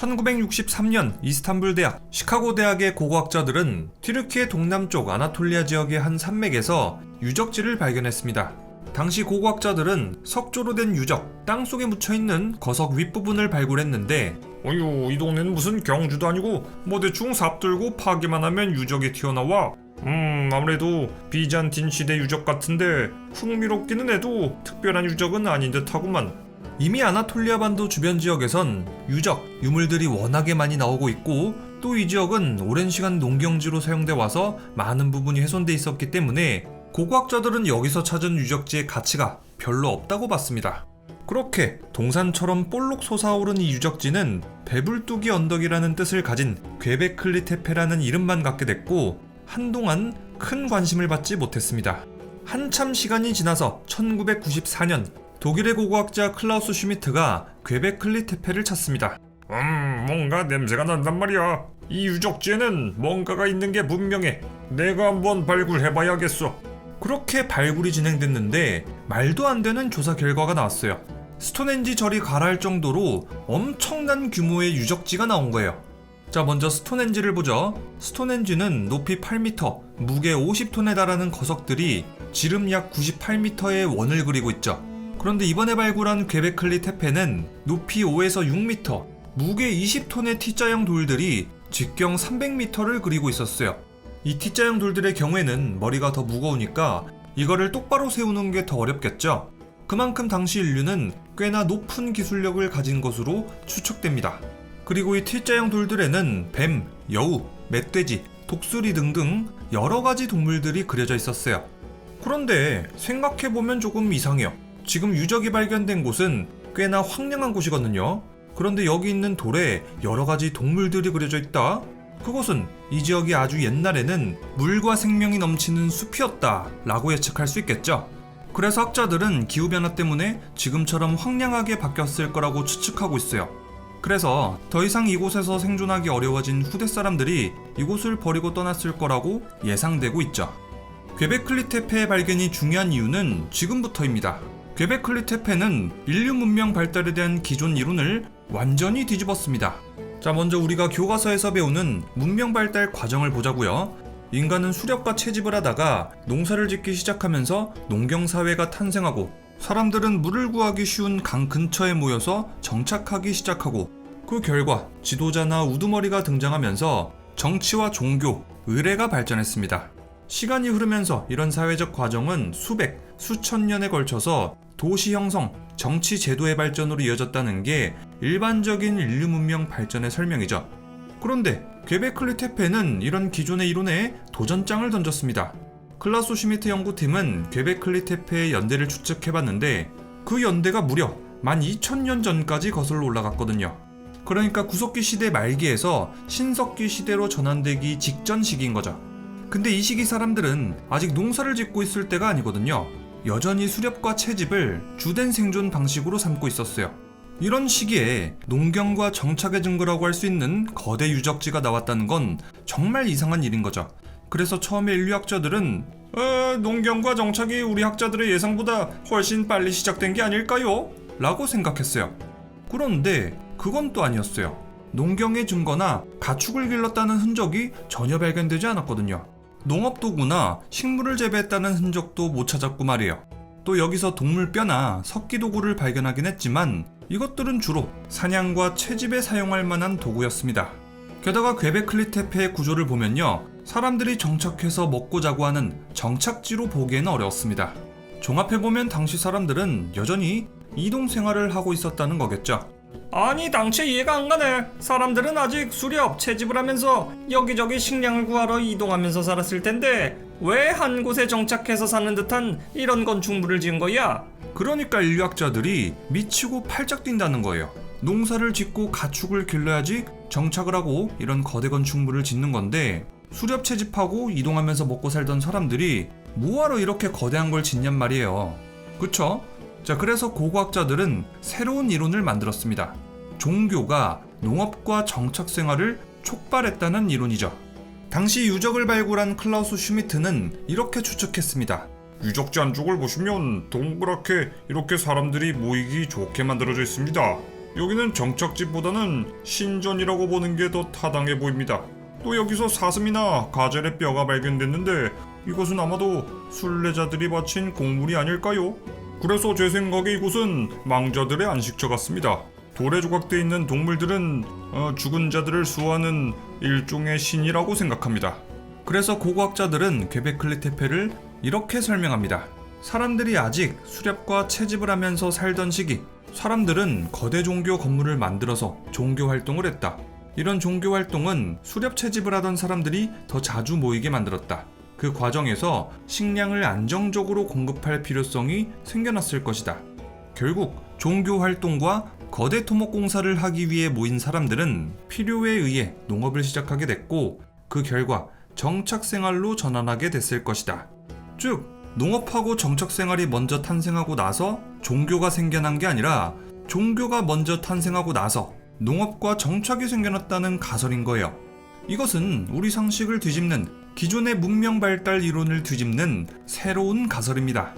1963년 이스탄불 대학, 시카고 대학의 고고학자들은 튀르키예 동남쪽 아나톨리아 지역의 한 산맥에서 유적지를 발견했습니다. 당시 고고학자들은 석조로 된 유적, 땅속에 묻혀있는 거석 윗부분을 발굴했는데 어휴, 이 동네는 무슨 경주도 아니고 뭐 대충 삽 들고 파기만 하면 유적이 튀어나와. 아무래도 비잔틴 시대 유적 같은데 흥미롭기는 해도 특별한 유적은 아닌 듯 하구만. 이미 아나톨리아 반도 주변 지역에선 유적, 유물들이 워낙에 많이 나오고 있고 또 이 지역은 오랜 시간 농경지로 사용돼 와서 많은 부분이 훼손돼 있었기 때문에 고고학자들은 여기서 찾은 유적지의 가치가 별로 없다고 봤습니다. 그렇게 동산처럼 볼록 솟아오른 이 유적지는 배불뚝이 언덕이라는 뜻을 가진 괵베클리 테페라는 이름만 갖게 됐고 한동안 큰 관심을 받지 못했습니다. 한참 시간이 지나서 1994년 독일의 고고학자 클라우스 슈미트가 괵베클리 테페를 찾습니다. 뭔가 냄새가 난단 말이야. 이 유적지에는 뭔가가 있는 게 분명해. 내가 한번 발굴해봐야겠어. 그렇게 발굴이 진행됐는데 말도 안 되는 조사 결과가 나왔어요. 스톤헨지 절이 가라할 정도로 엄청난 규모의 유적지가 나온 거예요. 자, 먼저 스톤헨지를 보죠. 스톤헨지는 높이 8m, 무게 50톤에 달하는 거석들이 지름 약 98m의 원을 그리고 있죠. 그런데 이번에 발굴한 괵베클리 테페는 높이 5에서 6m, 무게 20톤의 T자형 돌들이 직경 300m를 그리고 있었어요. 이 T자형 돌들의 경우에는 머리가 더 무거우니까 이거를 똑바로 세우는 게 더 어렵겠죠. 그만큼 당시 인류는 꽤나 높은 기술력을 가진 것으로 추측됩니다. 그리고 이 T자형 돌들에는 뱀, 여우, 멧돼지, 독수리 등등 여러가지 동물들이 그려져 있었어요. 그런데 생각해보면 조금 이상해요. 지금 유적이 발견된 곳은 꽤나 황량한 곳이거든요. 그런데 여기 있는 돌에 여러가지 동물들이 그려져 있다? 그곳은 이 지역이 아주 옛날에는 물과 생명이 넘치는 숲이었다 라고 예측할 수 있겠죠. 그래서 학자들은 기후변화 때문에 지금처럼 황량하게 바뀌었을 거라고 추측하고 있어요. 그래서 더 이상 이곳에서 생존하기 어려워진 후대 사람들이 이곳을 버리고 떠났을 거라고 예상되고 있죠. 괵베클리 테페의 발견이 중요한 이유는 지금부터입니다. 괵베클리 테페는 인류 문명 발달에 대한 기존 이론을 완전히 뒤집었습니다. 자, 먼저 우리가 교과서에서 배우는 문명 발달 과정을 보자고요. 인간은 수렵과 채집을 하다가 농사를 짓기 시작하면서 농경사회가 탄생하고 사람들은 물을 구하기 쉬운 강 근처에 모여서 정착하기 시작하고 그 결과 지도자나 우두머리가 등장하면서 정치와 종교, 의례가 발전했습니다. 시간이 흐르면서 이런 사회적 과정은 수백, 수천 년에 걸쳐서 도시 형성, 정치 제도의 발전으로 이어졌다는 게 일반적인 인류 문명 발전의 설명이죠. 그런데 괵베클리 테페는 이런 기존의 이론에 도전장을 던졌습니다. 클라우스 슈미트 연구팀은 괵베클리 테페의 연대를 추측해봤는데 그 연대가 무려 12,000년 전까지 거슬러 올라갔거든요. 그러니까 구석기 시대 말기에서 신석기 시대로 전환되기 직전 시기인 거죠. 근데 이 시기 사람들은 아직 농사를 짓고 있을 때가 아니거든요. 여전히 수렵과 채집을 주된 생존 방식으로 삼고 있었어요. 이런 시기에 농경과 정착의 증거라고 할 수 있는 거대 유적지가 나왔다는 건 정말 이상한 일인 거죠. 그래서 처음에 인류학자들은 농경과 정착이 우리 학자들의 예상보다 훨씬 빨리 시작된 게 아닐까요? 라고 생각했어요. 그런데 그건 또 아니었어요. 농경의 증거나 가축을 길렀다는 흔적이 전혀 발견되지 않았거든요. 농업도구나 식물을 재배했다는 흔적도 못 찾았고 말이에요. 또 여기서 동물 뼈나 석기도구를 발견하긴 했지만 이것들은 주로 사냥과 채집에 사용할 만한 도구였습니다. 게다가 괵베클리 테페의 구조를 보면요, 사람들이 정착해서 먹고 자고 하는 정착지로 보기에는 어려웠습니다. 종합해보면 당시 사람들은 여전히 이동 생활을 하고 있었다는 거겠죠. 아니, 당최 이해가 안 가네. 사람들은 아직 수렵, 채집을 하면서 여기저기 식량을 구하러 이동하면서 살았을 텐데 왜 한 곳에 정착해서 사는 듯한 이런 건축물을 지은 거야? 그러니까 인류학자들이 미치고 팔짝 뛴다는 거예요. 농사를 짓고 가축을 길러야지 정착을 하고 이런 거대 건축물을 짓는 건데 수렵 채집하고 이동하면서 먹고 살던 사람들이 뭐하러 이렇게 거대한 걸 짓냔 말이에요. 그쵸? 자, 그래서 고고학자들은 새로운 이론을 만들었습니다. 종교가 농업과 정착 생활을 촉발했다는 이론이죠. 당시 유적을 발굴한 클라우스 슈미트는 이렇게 추측했습니다. 유적지 안쪽을 보시면 동그랗게 이렇게 사람들이 모이기 좋게 만들어져 있습니다. 여기는 정착지보다는 신전이라고 보는 게 더 타당해 보입니다. 또 여기서 사슴이나 가젤의 뼈가 발견됐는데 이것은 아마도 순례자들이 바친 공물이 아닐까요? 그래서 제 생각에 이곳은 망자들의 안식처 같습니다. 돌에 조각되어 있는 동물들은 죽은 자들을 수호하는 일종의 신이라고 생각합니다. 그래서 고고학자들은 괭베클리 테페를 이렇게 설명합니다. 사람들이 아직 수렵과 채집을 하면서 살던 시기, 사람들은 거대 종교 건물을 만들어서 종교 활동을 했다. 이런 종교 활동은 수렵 채집을 하던 사람들이 더 자주 모이게 만들었다. 그 과정에서 식량을 안정적으로 공급할 필요성이 생겨났을 것이다. 결국 종교 활동과 거대 토목 공사를 하기 위해 모인 사람들은 필요에 의해 농업을 시작하게 됐고, 그 결과 정착 생활로 전환하게 됐을 것이다. 즉, 농업하고 정착 생활이 먼저 탄생하고 나서 종교가 생겨난 게 아니라 종교가 먼저 탄생하고 나서 농업과 정착이 생겨났다는 가설인 거예요. 이것은 우리 상식을 뒤집는, 기존의 문명 발달 이론을 뒤집는 새로운 가설입니다.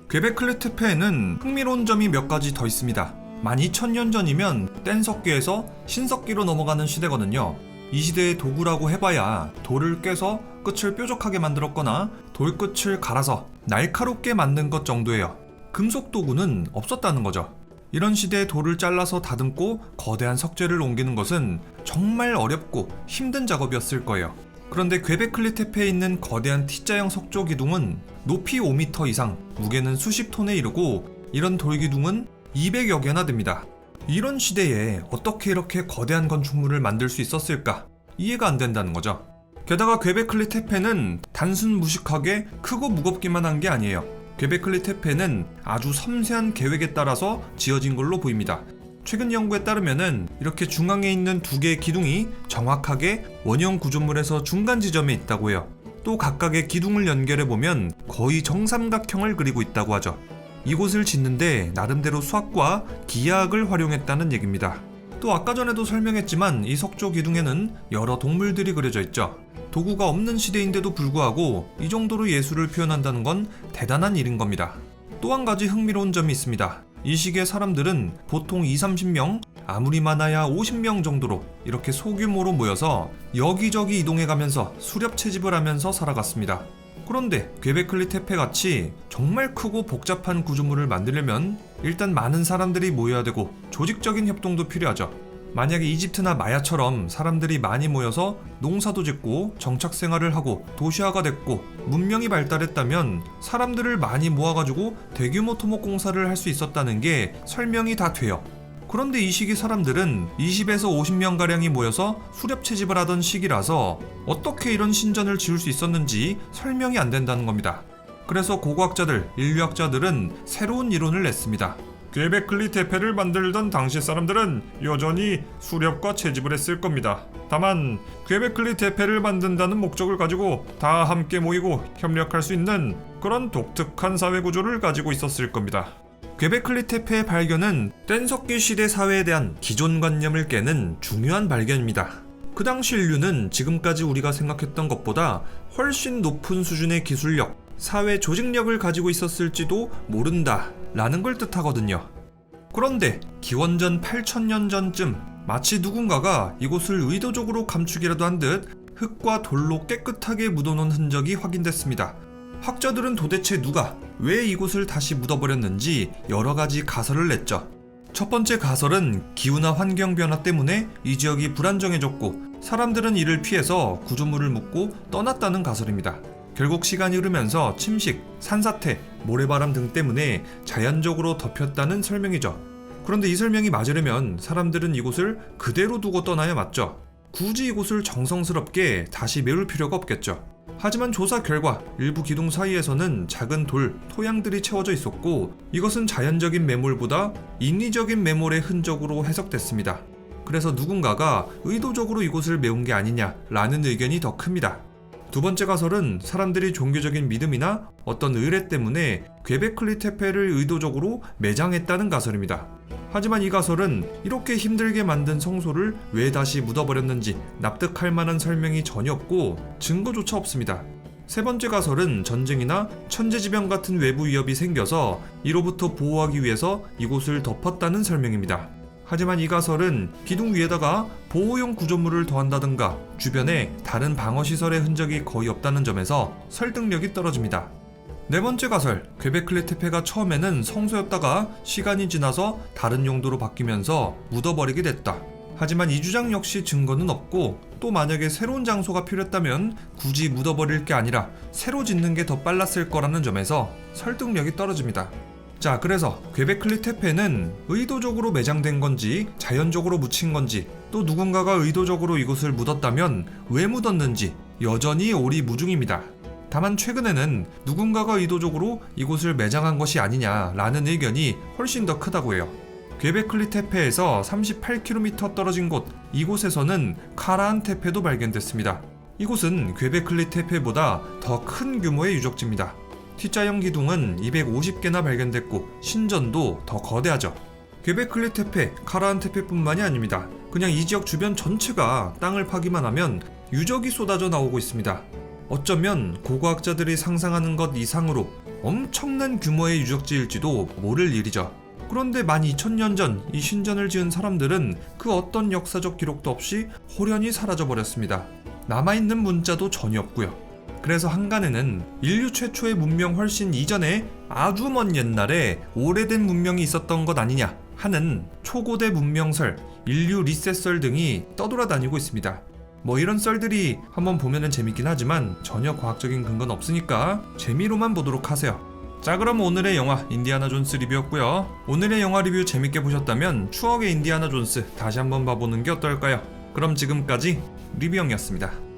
괭베클리 테페에는 흥미로운 점이 몇 가지 더 있습니다. 12,000년 전이면 뗀석기에서 신석기로 넘어가는 시대거든요. 이 시대의 도구라고 해봐야 돌을 깨서 끝을 뾰족하게 만들었거나 돌끝을 갈아서 날카롭게 만든 것 정도예요. 금속 도구는 없었다는 거죠. 이런 시대에 돌을 잘라서 다듬고 거대한 석재를 옮기는 것은 정말 어렵고 힘든 작업이었을 거예요. 그런데 괭베클리 테페에 있는 거대한 T자형 석조 기둥은 높이 5m 이상, 무게는 수십 톤에 이르고, 이런 돌기둥은 200여 개나 됩니다. 이런 시대에 어떻게 이렇게 거대한 건축물을 만들 수 있었을까? 이해가 안 된다는 거죠. 게다가 괭베클리 테페는 단순 무식하게 크고 무겁기만 한 게 아니에요. 괭베클리 테페는 아주 섬세한 계획에 따라서 지어진 걸로 보입니다. 최근 연구에 따르면은 이렇게 중앙에 있는 두 개의 기둥이 정확하게 원형 구조물에서 중간 지점에 있다고 해요. 또 각각의 기둥을 연결해 보면 거의 정삼각형을 그리고 있다고 하죠. 이곳을 짓는데 나름대로 수학과 기하학을 활용했다는 얘기입니다. 또 아까 전에도 설명했지만 이 석조 기둥에는 여러 동물들이 그려져 있죠. 도구가 없는 시대인데도 불구하고 이 정도로 예술을 표현한다는 건 대단한 일인 겁니다. 또 한 가지 흥미로운 점이 있습니다. 이 시기의 사람들은 보통 20-30명, 아무리 많아야 50명 정도로 이렇게 소규모로 모여서 여기저기 이동해가면서 수렵 채집을 하면서 살아갔습니다. 그런데 괭베클리 테페 같이 정말 크고 복잡한 구조물을 만들려면 일단 많은 사람들이 모여야 되고 조직적인 협동도 필요하죠. 만약에 이집트나 마야처럼 사람들이 많이 모여서 농사도 짓고 정착 생활을 하고 도시화가 됐고 문명이 발달했다면 사람들을 많이 모아가지고 대규모 토목 공사를 할 수 있었다는 게 설명이 다 돼요. 그런데 이 시기 사람들은 20에서 50명가량이 모여서 수렵 채집을 하던 시기라서 어떻게 이런 신전을 지을 수 있었는지 설명이 안 된다는 겁니다. 그래서 고고학자들, 인류학자들은 새로운 이론을 냈습니다. 괭베클리 테페를 만들던 당시 사람들은 여전히 수렵과 채집을 했을 겁니다. 다만 괭베클리 테페를 만든다는 목적을 가지고 다 함께 모이고 협력할 수 있는 그런 독특한 사회 구조를 가지고 있었을 겁니다. 괭베클리 테페의 발견은 뗀석기 시대 사회에 대한 기존 관념을 깨는 중요한 발견입니다. 그 당시 인류는 지금까지 우리가 생각했던 것보다 훨씬 높은 수준의 기술력, 사회 조직력을 가지고 있었을지도 모른다 라는 걸 뜻하거든요. 그런데 기원전 8,000년 전쯤 마치 누군가가 이곳을 의도적으로 감추기라도 한 듯 흙과 돌로 깨끗하게 묻어놓은 흔적이 확인됐습니다. 학자들은 도대체 누가 왜 이곳을 다시 묻어버렸는지 여러 가지 가설을 냈죠. 첫 번째 가설은 기후나 환경 변화 때문에 이 지역이 불안정해졌고 사람들은 이를 피해서 구조물을 묻고 떠났다는 가설입니다. 결국 시간이 흐르면서 침식, 산사태, 모래바람 등 때문에 자연적으로 덮였다는 설명이죠. 그런데 이 설명이 맞으려면 사람들은 이곳을 그대로 두고 떠나야 맞죠. 굳이 이곳을 정성스럽게 다시 메울 필요가 없겠죠. 하지만 조사 결과 일부 기둥 사이에서는 작은 돌, 토양들이 채워져 있었고 이것은 자연적인 매몰보다 인위적인 매몰의 흔적으로 해석됐습니다. 그래서 누군가가 의도적으로 이곳을 메운 게 아니냐라는 의견이 더 큽니다. 두 번째 가설은 사람들이 종교적인 믿음이나 어떤 의례 때문에 괭베클리 테페를 의도적으로 매장했다는 가설입니다. 하지만 이 가설은 이렇게 힘들게 만든 성소를 왜 다시 묻어버렸는지 납득할 만한 설명이 전혀 없고 증거조차 없습니다. 세 번째 가설은 전쟁이나 천재지변 같은 외부 위협이 생겨서 이로부터 보호하기 위해서 이곳을 덮었다는 설명입니다. 하지만 이 가설은 기둥 위에다가 보호용 구조물을 더한다든가 주변에 다른 방어시설의 흔적이 거의 없다는 점에서 설득력이 떨어집니다. 네 번째 가설, 괵베클리 테페가 처음에는 성소였다가 시간이 지나서 다른 용도로 바뀌면서 묻어버리게 됐다. 하지만 이 주장 역시 증거는 없고, 또 만약에 새로운 장소가 필요했다면 굳이 묻어버릴 게 아니라 새로 짓는 게 더 빨랐을 거라는 점에서 설득력이 떨어집니다. 자, 그래서 괵베클리 테페는 의도적으로 매장된 건지 자연적으로 묻힌 건지, 또 누군가가 의도적으로 이곳을 묻었다면 왜 묻었는지 여전히 오리무중입니다. 다만 최근에는 누군가가 의도적으로 이곳을 매장한 것이 아니냐라는 의견이 훨씬 더 크다고 해요. 괵베클리 테페에서 38km 떨어진 곳, 이곳에서는 카라한 테페도 발견됐습니다. 이곳은 괵베클리 테페보다 더 큰 규모의 유적지입니다. T자형 기둥은 250개나 발견됐고 신전도 더 거대하죠. 괵베클리 테페, 카라한 테페뿐만이 아닙니다. 그냥 이 지역 주변 전체가 땅을 파기만 하면 유적이 쏟아져 나오고 있습니다. 어쩌면 고고학자들이 상상하는 것 이상으로 엄청난 규모의 유적지일지도 모를 일이죠. 그런데 12,000년 전 이 신전을 지은 사람들은 그 어떤 역사적 기록도 없이 호련히 사라져버렸습니다. 남아있는 문자도 전혀 없고요. 그래서 한간에는 인류 최초의 문명 훨씬 이전에 아주 먼 옛날에 오래된 문명이 있었던 것 아니냐 하는 초고대 문명설, 인류 리셋설 등이 떠돌아다니고 있습니다. 뭐 이런 썰들이 한번 보면은 재밌긴 하지만 전혀 과학적인 근거는 없으니까 재미로만 보도록 하세요. 자, 그럼 오늘의 영화 인디아나 존스 리뷰였고요. 오늘의 영화 리뷰 재밌게 보셨다면 추억의 인디아나 존스 다시 한번 봐보는 게 어떨까요? 그럼 지금까지 리뷰형이었습니다.